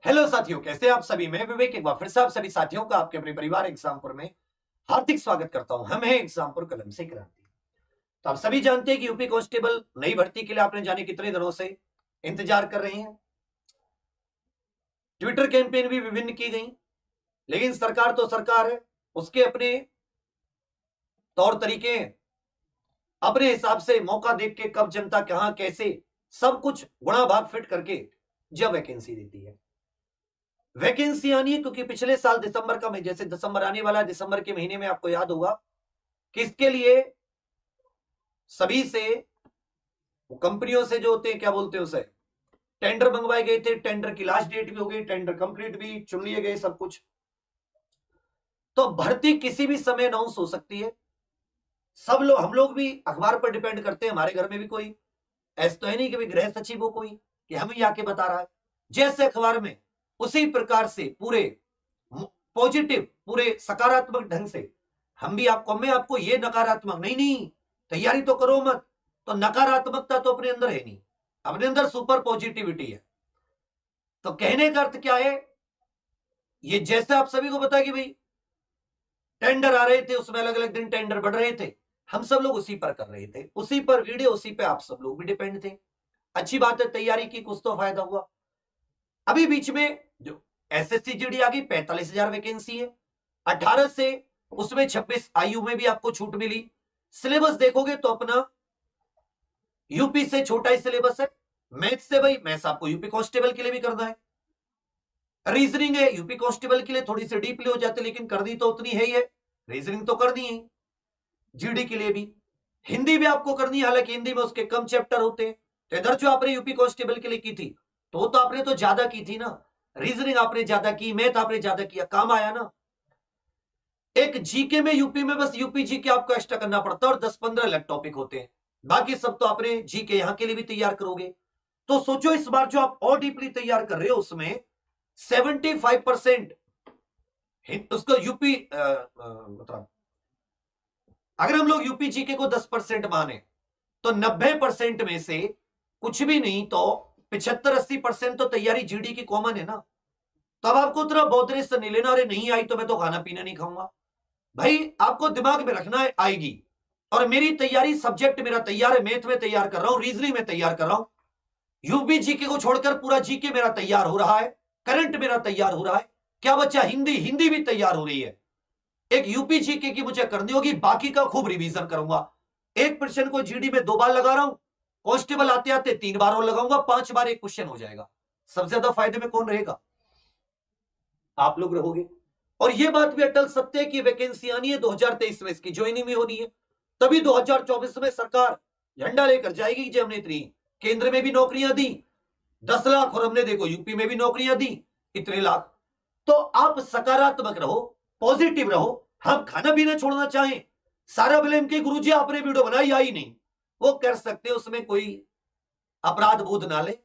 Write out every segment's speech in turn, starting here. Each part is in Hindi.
हेलो साथियों, कैसे आप सभी। मैं विवेक एक बार फिर से आप सभी साथियों का आपके अपने परिवार एग्जामपुर में हार्दिक स्वागत करता हूं। हम हैं एग्जामपुर कलम से क्रांति। तो आप सभी जानते हैं कि यूपी कांस्टेबल नई भर्ती के लिए आपने जाने कितने दिनों से इंतजार कर रहे हैं। ट्विटर कैंपेन भी विभिन्न की गई, लेकिन सरकार तो सरकार है, उसके अपने तौर तरीके हैं। अपने हिसाब से मौका देख के कब जनता कहां कैसे सब कुछ गुणा भाग फिट करके जब वैकेंसी देती है। वैकेंसी आनी है क्योंकि पिछले साल दिसंबर का, जैसे दिसंबर आने वाला है, दिसंबर के महीने में आपको याद होगा कि इसके लिए सभी से, वो कंपनियों से जो होते हैं, क्या बोलते हैं उसे, टेंडर मंगवाए गए थे। टेंडर की लास्ट डेट भी हो गई, टेंडर कंप्लीट भी चुन लिए गए, सब कुछ। तो भर्ती किसी भी समय अनाउंस हो सकती है। सब लोग, हम लोग भी अखबार पर डिपेंड करते हैं। हमारे घर में भी कोई ऐसा तो है नहीं कि भाई गृह सचिव हो कोई कि हमें आके बता रहा है। जैसे अखबार में, उसी प्रकार से पूरे पॉजिटिव, पूरे सकारात्मक ढंग से हम भी आपको, मैं आपको ये नकारात्मक नहीं नहीं तैयारी तो करो मत, तो नकारात्मकता तो अपने अंदर है नहीं, अपने अंदर सुपर पॉजिटिविटी है। तो कहने का अर्थ क्या है, ये जैसे आप सभी को पता है कि भाई टेंडर आ रहे थे, उसमें अलग अलग दिन टेंडर बढ़ रहे थे, हम सब लोग उसी पर कर रहे थे, उसी पर वीडियो, उसी पे आप सब लोग भी डिपेंड थे। अच्छी बात है, तैयारी की, कुछ तो फायदा हुआ। अभी बीच में जो एसएससी जीडी आ गई, 45,000 वैकेंसी है। 18 से उसमें 26 आयु में भी आपको छूट मिली। सिलेबस देखोगे तो अपना यूपी से छोटा ही सिलेबस है। मैथ्स से, भाई मैथ्स आपको यूपी कांस्टेबल के लिए भी करना है। रीजनिंग है यूपी कांस्टेबल के लिए, थोड़ी सी डीपली हो जाती है, लेकिन करनी तो उतनी है ही है। रीजनिंग तो करनी है जीडी के लिए भी। हिंदी भी आपको करनी है, हालांकि हिंदी में उसके कम चैप्टर होते हैं। तो इधर जो आपने यूपी कांस्टेबल के लिए की थी, तो वो तो आपने तो ज्यादा की थी ना। रीजनिंग आपने ज्यादा की, मैथ आपने ज्यादा किया, काम आया ना। एक जीके में यूपी में बस यूपी जीके आपको एक्स्ट्रा करना पड़ता है, और 10-15 अलग टॉपिक होते हैं। बाकी सब तो आपने जीके यहां के लिए भी तैयार करोगे। तो सोचो, इस बार जो आप और डीपली तैयार कर रहे हो, उसमें 75% उसको यूपी मतलब, अगर हम लोग यूपी जीके को 10% माने, तो 90% में से कुछ भी नहीं तो 75-80% तो तैयारी जीडी की कॉमन है ना। तो अब आपको उतना बौद्धरे से नहीं लेना, अरे नहीं आई तो मैं तो खाना पीना नहीं खाऊंगा। भाई आपको दिमाग में रखना है, आएगी। और मेरी तैयारी, सब्जेक्ट मेरा तैयार है, मैथ में तैयार कर रहा हूं, रीजनिंग में तैयार कर रहा हूं। यूपी जीके को छोड़कर पूरा जीके मेरा तैयार हो रहा है, करंट मेरा तैयार हो रहा है। क्या बच्चा, हिंदी, हिंदी भी तैयार हो रही है। एक यूपी जीके की मुझे करनी होगी, बाकी का खूब रिवीजन करूंगा। एक क्वेश्चन को जीडी में 2 बार लगा रहा हूं, कांस्टेबल आते आते 3 बार और लगाऊंगा, 5 बार एक क्वेश्चन हो जाएगा। सबसे ज्यादा फायदे में कौन रहेगा? आप लोग रहोगे। और यह बात भी अटल सत्य है कि वैकेंसी आनी है 2023 में, इसकी ज्वाइनिंग भी होनी है। तभी 2024 में सरकार झंडा लेकर जाएगी कि हमने इतनी केंद्र में भी नौकरियां दी, 10 लाख, और हमने देखो यूपी में भी नौकरियां दी, इतने लाख। तो आप सकारात्मक रहो, पॉजिटिव रहो। हम खाना पीना छोड़ना चाहें, सारा ब्लेम के गुरुजी आपने वीडियो बनाई आई नहीं, वो कर सकते, उसमें कोई अपराध बोध ना ले।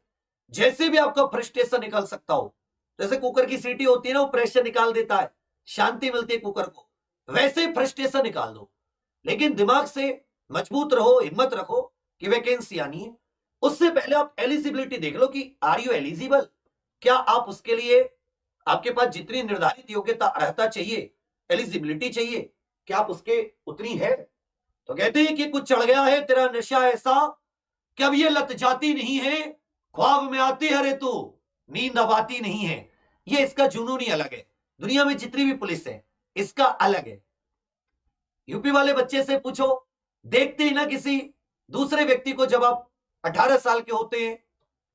जैसे भी आपका फ्रस्ट्रेशन निकल सकता हो, जैसे कुकर की सीटी होती है ना, वो प्रेशर निकाल देता है, शांति मिलती है कुकर को, वैसे ही फ्रस्ट्रेशन निकाल दो। लेकिन दिमाग से मजबूत रहो, हिम्मत रखो कि वैकेंसी आनी है। उससे पहले आप एलिजिबिलिटी देख लो कि आर यू एलिजिबल, क्या आप उसके लिए, आपके पास जितनी निर्धारित योग्यता अर्हता चाहिए, एलिजिबिलिटी चाहिए, क्या आप उसके उतनी है? तो कहते हैं कि कुछ चढ़ गया है तेरा नशा ऐसा कि अब ये लत जाती नहीं है, ख्वाब में आती है रे तू, नींद अब आती नहीं है। ये इसका जुनून ही अलग है। दुनिया में जितनी भी पुलिस है, इसका अलग है। यूपी वाले बच्चे से पूछो, देखते ही ना किसी दूसरे व्यक्ति को, जब आप 18 साल के होते हैं,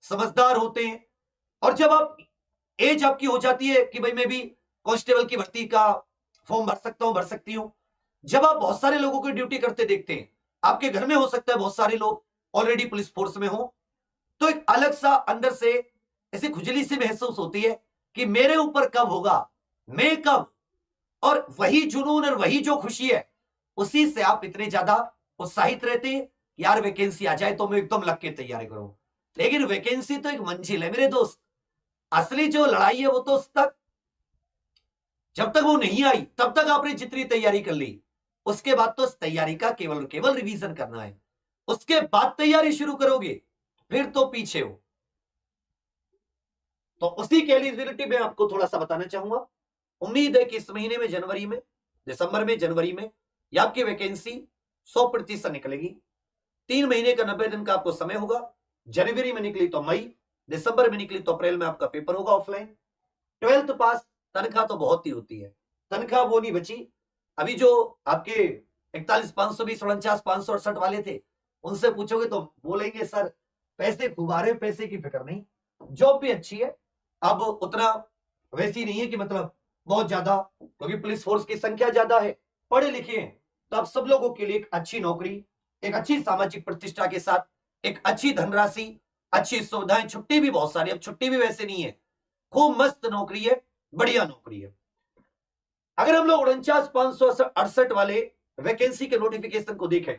समझदार होते हैं, और जब आप एज आपकी हो जाती है कि भाई मैं भी कांस्टेबल की भर्ती का फॉर्म भर सकता हूं, भर सकती हूं, जब आप बहुत सारे लोगों की ड्यूटी करते देखते हैं, आपके घर में हो सकता है बहुत सारे लोग ऑलरेडी पुलिस फोर्स में हो, तो एक अलग सा अंदर से ऐसी खुजली सी महसूस होती है कि मेरे ऊपर कब होगा, मैं कब। और वही जुनून और वही जो खुशी है, उसी से आप इतने ज्यादा उत्साहित रहते हैं, यार वैकेंसी आ जाए तो मैं एकदम लग के तैयारी करूं। लेकिन वैकेंसी तो एक मंजिल है मेरे दोस्त, असली जो लड़ाई है वो तो उस तक, जब तक वो नहीं आई तब तक आपने जितनी तैयारी कर ली, उसके बाद तो उस तैयारी का केवल केवल रिवीजन करना है। उसके बाद तैयारी शुरू करोगे, फिर तो पीछे हो। तो उसी की एलिजिबिलिटी में आपको थोड़ा सा बताना चाहूंगा। उम्मीद है कि इस महीने में, जनवरी में, दिसंबर में, जनवरी में ये आपकी वैकेंसी 100% निकलेगी। 3 महीने का 90 दिन का आपको समय होगा। जनवरी में निकली तो मई, दिसंबर में निकली तो अप्रैल में आपका पेपर होगा ऑफलाइन। 12th पास, तनख्वाह तो बहुत ही होती है, तनख्वाह वो नहीं बची। अभी जो आपके 41,520, 49,568 वाले थे, उनसे पूछोगे तो बोलेंगे सर पैसे खूब आ रहे, पैसे की फिक्र नहीं, जॉब भी अच्छी है। अब उतना वैसी नहीं है कि मतलब बहुत ज्यादा, क्योंकि पुलिस फोर्स की संख्या ज्यादा है, पढ़े लिखे हैं, तो अब सब लोगों के लिए एक अच्छी नौकरी, एक अच्छी सामाजिक प्रतिष्ठा के साथ एक अच्छी धनराशि, अच्छी सुविधाएं, छुट्टी भी बहुत सारी, अब छुट्टी भी वैसे नहीं है, खूब मस्त नौकरी है, बढ़िया नौकरी है। अगर हम लोग 49,568 वाले वैकेंसी के नोटिफिकेशन को देखें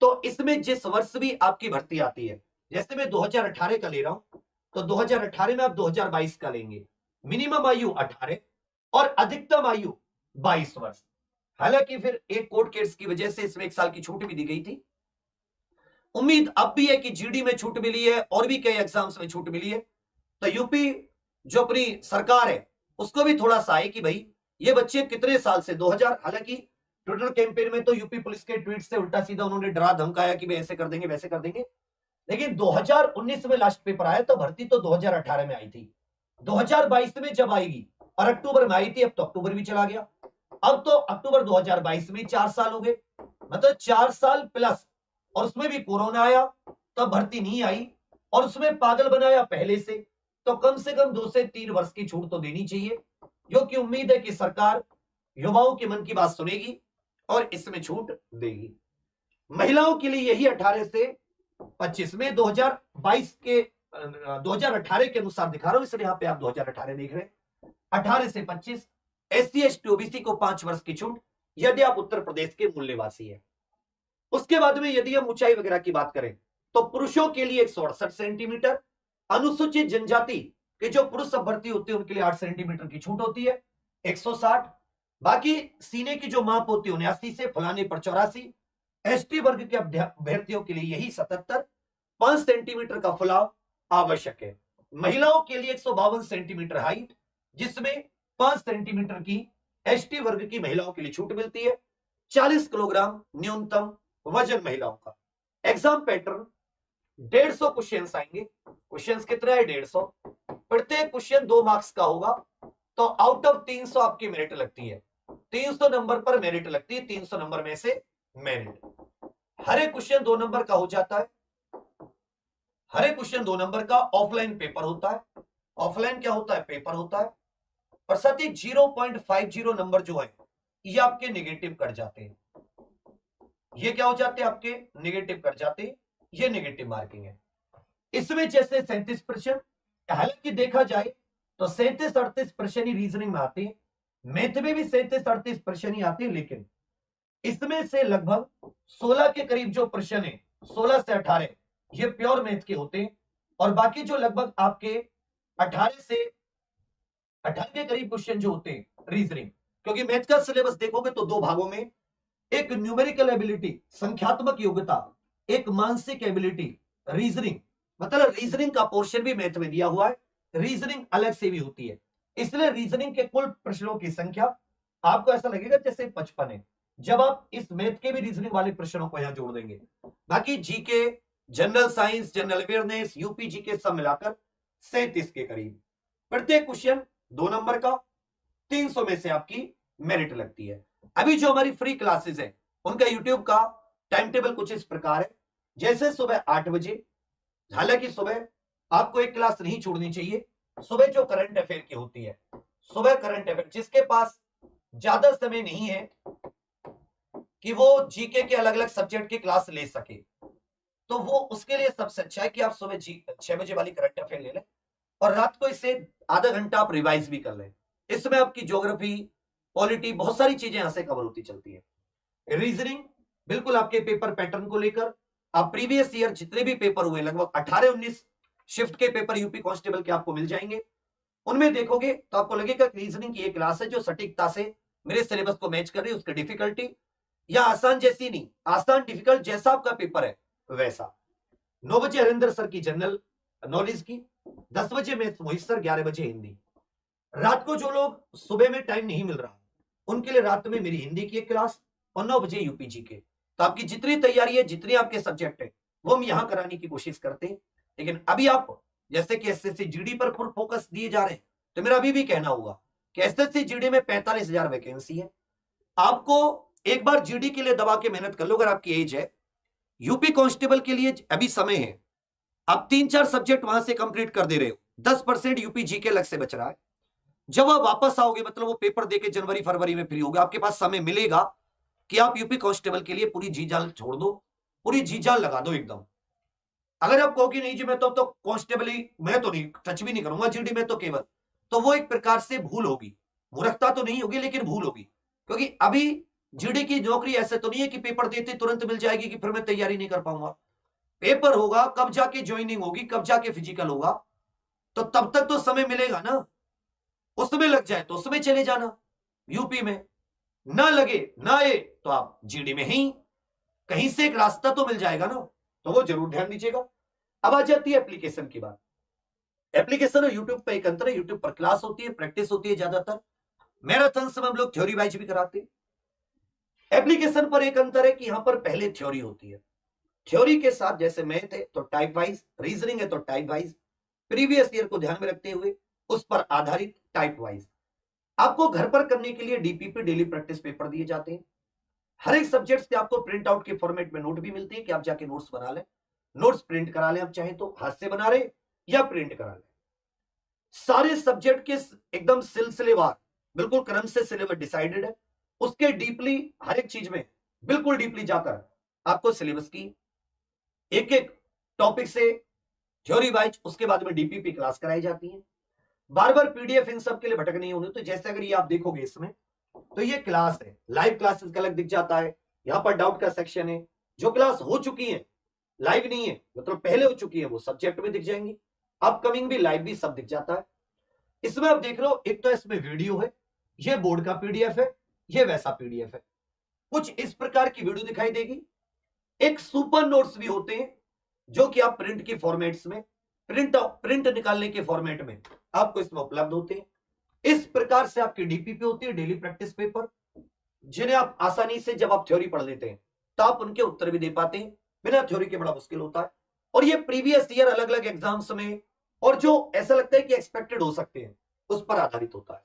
तो इसमें जिस वर्ष भी आपकी भर्ती आती है, जैसे मैं 2018 का ले रहा हूं तो 2018 में आप 2022 का लेंगे, मिनिमम आयु 18 और अधिकतम आयु 22 वर्ष। हालांकि फिर एक कोर्ट केस की वजह से इसमें 1 साल की छूट भी दी गई थी। उम्मीद अब भी है कि जीडी में छूट मिली है और भी कई एग्जाम्स में छूट मिली है, तो यूपी जो अपनी सरकार है उसको भी थोड़ा सा है कि भाई ये बच्चे कितने साल से 2000, हालांकि ट्विटर कैंपेन में तो यूपी पुलिस के ट्वीट से उल्टा सीधा उन्होंने डरा धमकाया कि भाई ऐसे कर देंगे वैसे कर देंगे, लेकिन 2019 में लास्ट पेपर आया तो भर्ती तो 2018 में आई थी, 2022 में जब आएगी, और अक्टूबर में आई थी, अब तो अक्टूबर भी चला गया, अब तो अक्टूबर 2022 में 4 साल हो गए, मतलब 4 साल प्लस, और उसमें भी कोरोना आया तब भर्ती नहीं आई, और उसमें पागल बनाया पहले से, तो कम से कम 2 से 3 वर्ष की छूट तो देनी चाहिए, जो कि उम्मीद है कि सरकार युवाओं के मन की बात सुनेगी और इसमें छूट देगी। महिलाओं के लिए यही 18 से 25 में 2022 के 2018 के अनुसार दिखा रहा हूं, इसलिए यहां पे आप 2018 देख रहे हैं। 18 से 25 SC ST OBC को 5 वर्ष की छूट यदि आप उत्तर प्रदेश के मूल निवासी है। उसके बाद में यदि हम ऊंचाई वगैरह की बात करें तो पुरुषों के लिए 168 सेंटीमीटर, अनुसूचित जनजाति के जो पुरुष अभ्यर्थी होते हैं उनके लिए 8 सेंटीमीटर की छूट होती है, 160। बाकी सीने की जो माप होती है 79 से, फलाने पर 84। ST वर्ग के अभ्यर्थियों के लिए यही 77, 5 सेंटीमीटर का फुलाव आवश्यक है। महिलाओं के लिए 152 सेंटीमीटर हाइट, जिसमें 5 सेंटीमीटर की ST वर्ग की महिलाओं के लिए छूट मिलती है। 40 किलोग्राम न्यूनतम वजन महिलाओं का। एग्जाम पैटर्न 150 क्वेश्चंस आएंगे। क्वेश्चंस कितना है? 150। प्रत्येक क्वेश्चन 2 मार्क्स का होगा, तो आउट ऑफ 300 आपकी मेरिट लगती है, 300 नंबर पर मेरिट लगती है, 300 नंबर में से मेरिट। हर एक क्वेश्चन 2 नंबर का हो जाता है, हर एक क्वेश्चन 2 नंबर का। ऑफलाइन पेपर होता है। ऑफलाइन क्या होता है? पेपर होता है। और साथ ही 0.50 नंबर जो है ये आपके नेगेटिव कट जाते हैं। ये क्या हो जाते हैं? आपके नेगेटिव कट जाते हैं, ये नेगेटिव मार्किंग है। इसमें जैसे 37%, हालांकि देखा जाए तो 37-38% ही रीजनिंग में आते हैं, मैथ में भी 37-38% ही आते हैं, लेकिन इसमें से लगभग 16 के करीब जो प्रश्न है, 16 से 18 ये प्योर मैथ के होते हैं, और बाकी जो लगभग आपके 18 से 18 के करीब क्वेश्चन जो होते हैं रीजनिंग, क्योंकि मैथ का सिलेबस देखोगे तो 2 भागों में, एक न्यूमेरिकल एबिलिटी संख्यात्मक योग्यता, एक मानसिक एबिलिटी रीजनिंग, मतलब रीजनिंग का पोर्शन भी मैथ में दिया हुआ है, रीजनिंग अलग से भी होती है। इसलिए रीजनिंग के कुल प्रश्नों की संख्या आपको ऐसा लगेगा जैसे 55 है, जब आप इस मैथ के भी रीजनिंग वाले प्रश्नों को यहां जोड़ देंगे। बाकी GK, general science, general awareness, UP GK सब मिलाकर 37 के करीब। प्रत्येक क्वेश्चन 2 नंबर का, 300 में से आपकी मेरिट लगती है। अभी जो हमारी फ्री क्लासेस है उनका यूट्यूब का टाइम टेबल कुछ इस प्रकार है। जैसे सुबह 8 बजे, हालांकि सुबह आपको एक क्लास नहीं छोड़नी चाहिए, सुबह जो करंट अफेयर की होती है, सुबह करंट अफेयर, जिसके पास ज्यादा समय नहीं है कि वो जीके के अलग अलग सब्जेक्ट की क्लास ले सके, तो वो उसके लिए सबसे अच्छा है कि आप सुबह 6 बजे वाली करंट अफेयर ले लें, और रात को इसे आधा घंटा आप रिवाइज भी कर लें। इसमें आपकी ज्योग्राफी, पॉलिटी, बहुत सारी चीजें यहां से कवर होती चलती है। रीजनिंग बिल्कुल आपके पेपर पैटर्न को लेकर, आप प्रीवियस ईयर जितने भी पेपर हुए, लगभग 18-19 शिफ्ट के पेपर यूपी कांस्टेबल के आपको मिल जाएंगे, उनमें देखोगे तो आपको लगेगा कि रीजनिंग की एक क्लास है जो सटीकता से मेरे सिलेबस को मैच कर रही है। उसकी डिफिकल्टी या आसान जैसी नहीं, आसान डिफिकल्ट जैसा आपका पेपर है वैसा। 9 बजे हरिंदर सर की जनरल, नॉलेज की, 10 बजे मैथ मोहित सर, 11 बजे हिंदी। रात को जो लोग सुबह में टाइम नहीं मिल रहा उनके लिए रात में मेरी हिंदी की एक क्लास और 9 बजे यूपीजी के। तो आपकी जितनी तैयारी है, जितने आपके सब्जेक्ट है, वो हम यहां कराने की कोशिश करते हैं। लेकिन अभी आप जैसे कि एसएससी जीडी पर फुल फोकस दिए जा रहे हैं, तो मेरा अभी भी कहना होगा कि एसएससी जीडी में 45,000 वैकेंसी है। आपको एक बार जीडी के लिए दबा के मेहनत कर लो अगर आपकी एज है। यूपी कांस्टेबल के लिए अभी समय है, आप 3-4 सब्जेक्ट वहां से कंप्लीट कर दे रहे हो, 10% यूपी जी के अलग से बच रहा है। जब आप वापस आओगे, मतलब वो पेपर देके जनवरी फरवरी में फ्री होगा, आपके पास समय मिलेगा कि आप यूपी कांस्टेबल के लिए पूरी जी जान छोड़ दो, पूरी जी जान लगा दो एकदम। अगर आप कहोगे नहीं जी मैं तो कांस्टेबल ही, मैं तो नहीं टच भी नहीं करूंगा जीडी में, तो केवल, तो वो एक प्रकार से भूल होगी। मूर्खता तो नहीं होगी लेकिन भूल होगी, क्योंकि अभी जीडी की नौकरी ऐसे तो नहीं है कि पेपर देते तुरंत मिल जाएगी कि फिर मैं तैयारी नहीं कर पाऊंगा। पेपर होगा, कब जाके ज्वाइनिंग होगी, कब जाके फिजिकल होगा, तो तब तक तो समय मिलेगा ना। उसमें लग जाए तो उसमें चले जाना, यूपी में ना लगे ना आए तो आप जीडी में ही कहीं से एक रास्ता तो मिल जाएगा ना। तो वो जरूर ध्यान दीजिएगा। अब आ जाती है एप्लीकेशन की बात। एप्लीकेशन और यूट्यूब पे एक अंतर है, यूट्यूब पर क्लास होती है, प्रैक्टिस होती है ज्यादातर, मैराथन में हम लोग थ्योरी वाइज भी कराते हैं। एप्लीकेशन पर एक अंतर है कि यहां पर पहले थ्योरी होती है, थ्योरी के साथ जैसे मैथ है तो टाइप वाइज, रीजनिंग है तो टाइप वाइज, प्रीवियस ईयर को ध्यान में रखते हुए उस पर आधारित टाइप वाइज। आपको घर पर करने के लिए डीपीपी डेली प्रैक्टिस पेपर दिए जाते हैं। हर एक सब्जेक्ट से आपको प्रिंट आउट के फॉर्मेट में नोट भी मिलते हैं कि आप जाके नोट्स बना लें, नोट्स प्रिंट करा लें, आप चाहें तो हाथ से बना रहे या प्रिंट करा लें। सारे सब्जेक्ट के एकदम सिलसिलेवार, बिल्कुल क्रम से सिलेबस डिसाइडेड है। उसके डीपली हर एक चीज में बिल्कुल डीपली जाकर आपको सिलेबस की एक एक टॉपिक से थ्योरी वाइज, उसके बाद में डीपीपी क्लास कराई जाती है। बार बार पीडीएफ इन सब के लिए भटक नहीं होने। तो जैसे अगर ये आप देखोगे इसमें, तो ये क्लास है, लाइव क्लासेस का अलग दिख जाता है, यहां पर डाउट का सेक्शन है, जो क्लास हो चुकी है, लाइव नहीं है मतलब पहले हो चुकी है, वो सब्जेक्ट में दिख जाएंगी, अपकमिंग भी लाइव भी सब दिख जाता है। इसमें आप देख लो, एक तो इसमें वीडियो है, ये बोर्ड का पीडीएफ है, ये वैसा पीडीएफ है, कुछ इस प्रकार की वीडियो दिखाई देगी। एक सुपर नोट्स भी होते हैं जो कि आप प्रिंट की फॉर्मेट्स में, प्रिंट निकालने के फॉर्मेट में आपको इसमें उपलब्ध होते हैं। इस प्रकार से आपकी डीपीपी होती है, डेली प्रैक्टिस पेपर, जिन्हें आप आसानी से जब आप थ्योरी पढ़ लेते हैं तो आप उनके उत्तर भी दे पाते हैं। बिना थ्योरी के बड़ा मुश्किल होता है। और ये प्रीवियस ईयर अलग अलग एग्जाम्स में, और जो ऐसा लगता है कि एक्सपेक्टेड हो सकते हैं, उस पर आधारित होता है।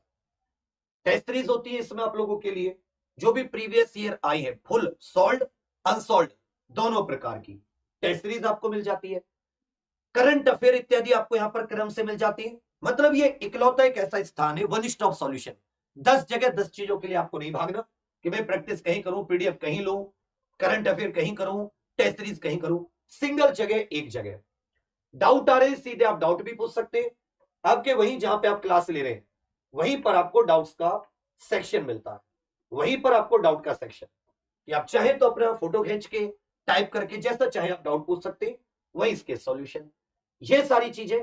टेस्ट सीरीज होती है इसमें आप लोगों के लिए, जो भी प्रीवियस ईयर आई है, फुल सॉल्व अनसॉल्व दोनों प्रकार की टेस्ट सीरीज आपको मिल जाती है। करंट अफेयर इत्यादि आपको यहां पर क्रम से मिल जाती है। मतलब ये इकलौता एक ऐसा स्थान है, वन स्टॉप सॉल्यूशन। 10 जगह 10 चीजों के लिए आपको नहीं भागना कि मैं प्रैक्टिस कहीं करूं, पीडीएफ कहीं लूं, करंट अफेयर कहीं करूं, टेस्ट सीरीज कहीं करूं, सिंगल जगह एक जगह। डाउट आ रहे हैं, सीधे आप डाउट भी पूछ सकते हैं। आपके वहीं जहां पे आप क्लास ले रहे हैं, वहीं पर आपको डाउट्स का सेक्शन मिलता है, वहीं पर आपको डाउट का सेक्शन, कि आप चाहे तो अपना फोटो खींच के टाइप करके जैसा चाहे आप डाउट पूछ सकते हैं, वही इसके सॉल्यूशन, ये सारी चीजें।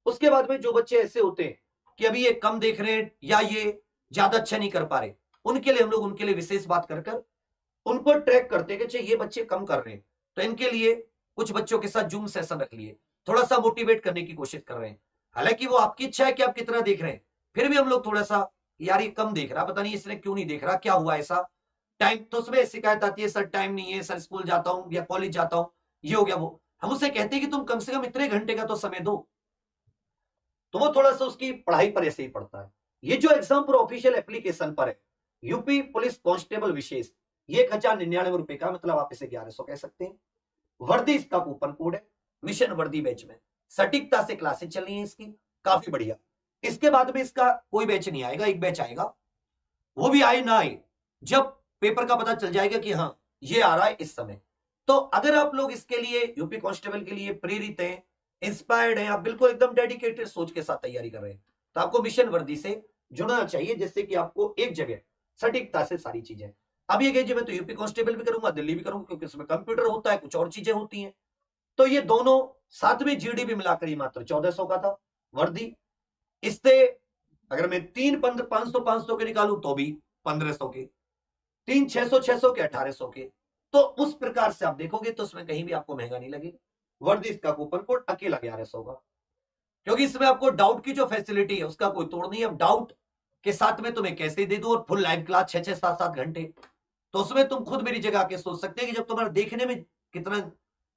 उसके बाद में जो बच्चे ऐसे होते हैं कि अभी ये कम देख रहे हैं या ये ज्यादा अच्छा नहीं कर पा रहे, उनके लिए हम लोग उनके लिए विशेष बात कर कर उनको ट्रैक करते हैं कि ये बच्चे कम कर रहे हैं, तो इनके लिए कुछ बच्चों के साथ जूम सेशन रख लिए, थोड़ा सा मोटिवेट करने की कोशिश कर रहे हैं। हालांकि वो आपकी इच्छा है कि आप कितना देख रहे हैं, फिर भी हम लोग थोड़ा सा, यार ये कम देख रहा, पता नहीं इसने क्यों नहीं देख रहा, क्या हुआ ऐसा, टाइम, तो उसमें शिकायत आती है, सर टाइम नहीं है, सर स्कूल जाता हूं या कॉलेज जाता हूं, ये हो गया वो। हम उसे कहते हैं कि तुम कम से कम इतने घंटे का तो समय दो, तो वो थोड़ा सा उसकी पढ़ाई पर ऐसे ही पड़ता है। ये जो एग्जाम पर ऑफिशियल एप्लीकेशन पर है, यूपी पुलिस कांस्टेबल विशेष, ये 1,099 रुपए का, मतलब आप इसे 1100 कह सकते हैं। वर्दी इसका कूपन कोड है, मिशन वर्दी बैच में सटीकता से क्लासेस चल रही है इसकी, काफी बढ़िया। इसके बाद में इसका कोई बैच नहीं आएगा, एक बैच आएगा, वो भी आए ना आए, जब पेपर का पता चल जाएगा कि हाँ ये आ रहा है इस समय। तो अगर आप लोग इसके लिए यूपी कांस्टेबल के लिए प्रेरित हैं, इंस्पायर्ड हैं, आप बिल्कुल एकदम डेडिकेटेड सोच के साथ तैयारी कर रहे हैं, तो आपको मिशन वर्दी से जुड़ना चाहिए, जिससे कि आपको एक जगह सटीकता से सारी चीजें। अब ये कहिए मैं तो यूपी कांस्टेबल भी करूंगा, दिल्ली भी करूंगा, क्योंकि उसमें कंप्यूटर होता है, कुछ और चीजें होती हैं। तो ये दोनों साथ में जीडी भी मिलाकर ही मात्र 1400 का था वर्दी। इससे अगर मैं 3 500 के निकालूं तो भी 1500 के, 3 600 के 1800 के, तो उस प्रकार से आप देखोगे तो उसमें कहीं भी आपको महंगा नहीं लगेगा। वर्दी इसका कूपन कोड अकेला 1100 का। क्योंकि इसमें आपको डाउट की जो फैसिलिटी है उसका कोई तोड़ नहीं है। अब डाउट के साथ में तुम्हें कैसे दे दूं, और फुल लाइव क्लास 6-6, 7-7 घंटे, तो उसमें तुम खुद मेरी जगह के सोच सकते हैं कि जब तुम्हारा देखने में कितना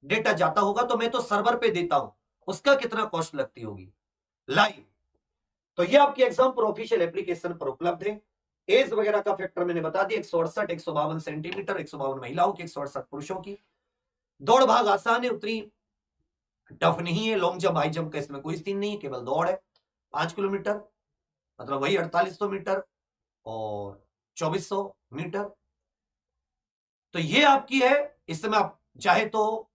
डेटा जाता होगा, तो मैं तो सर्वर पे देता हूं, उसका कितना कॉस्ट लगती होगी लाइव। तो ये आपकी एग्जाम पर ऑफिशियल एप्लीकेशन पर उपलब्ध है। एज वगैरह का फैक्टर मैंने बता दिया, 168, 152 सेंटीमीटर, 152 महिलाओं की, 168 पुरुषों की। दौड़ भाग आसान है, उतनी टफ नहीं है। लॉन्ग जंप, हाई जंप का इसमें कोई सीन नहीं है, केवल दौड़ है 5 किलोमीटर, मतलब वही 4800 मीटर और 2400 मीटर। तो ये आपकी है। इसमें आप चाहे तो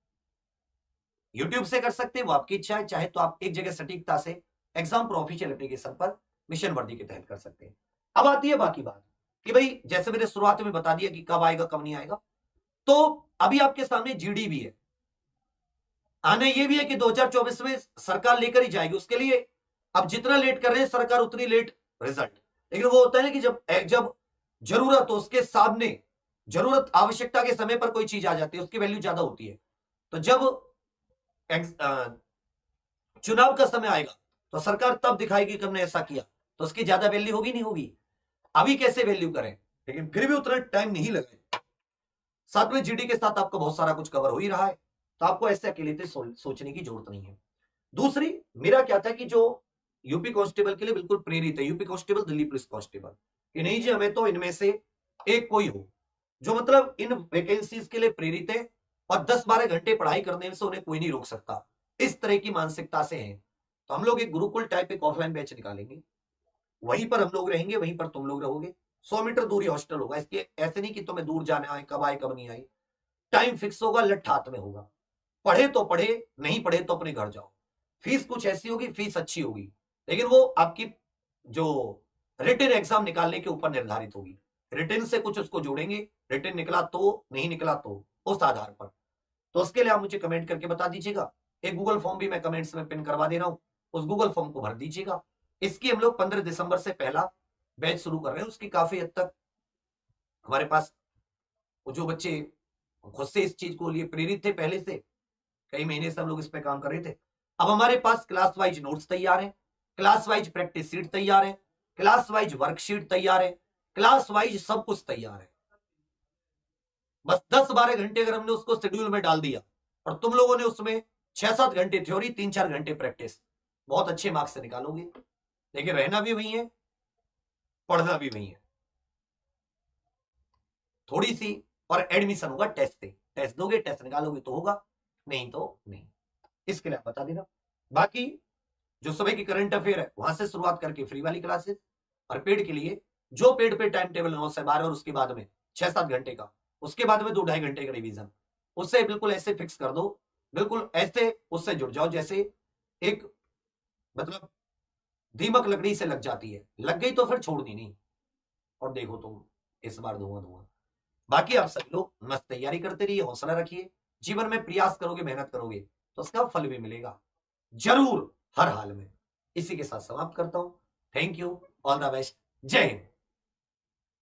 यूट्यूब से कर सकते हैं, वो आपकी इच्छा है, चाहे तो आप एक जगह सटीकता से एग्जाम प्रो ऑफिशियल एप्लीकेशन पर मिशन वर्दी के तहत कर सकते हैं। अब आती है बाकी बात कि भाई जैसे मैंने शुरुआत में बता दिया कि कब आएगा कब नहीं आएगा, तो अभी आपके सामने जीडी भी है, आने ये भी है कि 2024 में सरकार लेकर ही जाएगी। उसके लिए अब जितना लेट कर रहे हैं सरकार, उतनी लेट रिजल्ट। लेकिन वो होता है ना कि जब जब जरूरत हो, उसके सामने जरूरत आवश्यकता के समय पर कोई चीज आ जाती है, उसकी वैल्यू ज्यादा होती है। तो जब चुनाव का समय आएगा तो सरकार तब दिखाएगी कि हमने ऐसा किया, तो उसकी ज्यादा वैल्यू होगी नहीं होगी। अभी कैसे वैल्यू करें, लेकिन फिर भी उतना टाइम नहीं लगे। साथ में जीडी के साथ आपका बहुत सारा कुछ कवर हो ही रहा है, तो आपको ऐसे अकेले से सोचने की जरूरत नहीं है। दूसरी, मेरा क्या था कि जो यूपी कांस्टेबल के लिए बिल्कुल प्रेरित है, UP constable, Delhi police constable, कि नहीं जी हमें तो इनमें से एक कोई हो जो मतलब इन वैकेंसीज के लिए प्रेरित है और 10-12 घंटे पढ़ाई करने से उन्हें कोई नहीं रोक सकता, इस तरह की मानसिकता से हैं। तो हम लोग एक गुरुकुल टाइप एक ऑफलाइन बैच निकालेंगे, वहीं पर हम लोग रहेंगे, वहीं पर तुम लोग रहोगे। 100 मीटर दूरी हॉस्टल होगा। इसके ऐसे नहीं कि तुम्हें दूर जाने आए कब नहीं आए, टाइम फिक्स होगा, लठ हाथ में होगा। पढ़े तो पढ़े, नहीं पढ़े तो अपने घर जाओ। फीस कुछ ऐसी होगी, फीस अच्छी होगी, लेकिन वो आपकी जो रिटन एग्जाम निकालने के ऊपर निर्धारित होगी। रिटन से कुछ उसको जोड़ेंगे, रिटन निकला तो, नहीं निकला तो, उस आधार पर। तो उसके लिए आप मुझे कमेंट करके बता दीजिएगा। एक गूगल फॉर्म भी मैं कमेंट्स में पिन करवा दे रहा हूं, उस गूगल फॉर्म को भर दीजिएगा। इसकी हम लोग 15 दिसंबर से पहला बैच शुरू कर रहे हैं। उसकी काफी हद तक हमारे पास जो बच्चे खुद से इस चीज को लिए प्रेरित थे, पहले से कई महीने से हम लोग इस पे काम कर रहे थे। अब हमारे पास क्लास वाइज नोट्स तैयार है, क्लास वाइज प्रैक्टिस शीट तैयार है, क्लास वाइज वर्कशीट तैयार है, क्लास वाइज सब कुछ तैयार है। बस 10-12 घंटे अगर हमने उसको शेड्यूल में डाल दिया और तुम लोगों ने उसमें 6-7 घंटे थ्योरी, 3-4 घंटे प्रैक्टिस, बहुत अच्छे मार्क्स से निकालोगे। लेकिन रहना भी वही है, पढ़ना भी वही है, थोड़ी सी, और एडमिशन होगा टेस्ट से। टेस्ट दोगे, टेस्ट निकालोगे तो होगा, नहीं तो नहीं। इसके लिए आप बता देना। बाकी जो सुबह की करंट अफेयर है वहां से शुरुआत करके फ्री वाली क्लासेस, और पेड के लिए जो पेड पे टाइम टेबल 9 से 12 और उसके बाद में 6-7 घंटे का, उसके बाद में 2-2.5 घंटे का रिवीजन, उससे बिल्कुल ऐसे फिक्स कर दो, बिल्कुल ऐसे उससे जुड़ जाओ जैसे एक मतलब दीमक लकड़ी से लग जाती है, लग गई तो फिर छोड़नी नहीं। और देखो तुम इस बार धुआं धुआं। बाकी आप सभी लोग मस्त तैयारी करते रहिए, हौसला रखिए, जीवन में प्रयास करोगे, मेहनत करोगे तो उसका फल भी मिलेगा जरूर, हर हाल में। इसी के साथ समाप्त करता हूं। Thank you, all the best, जय हिंद।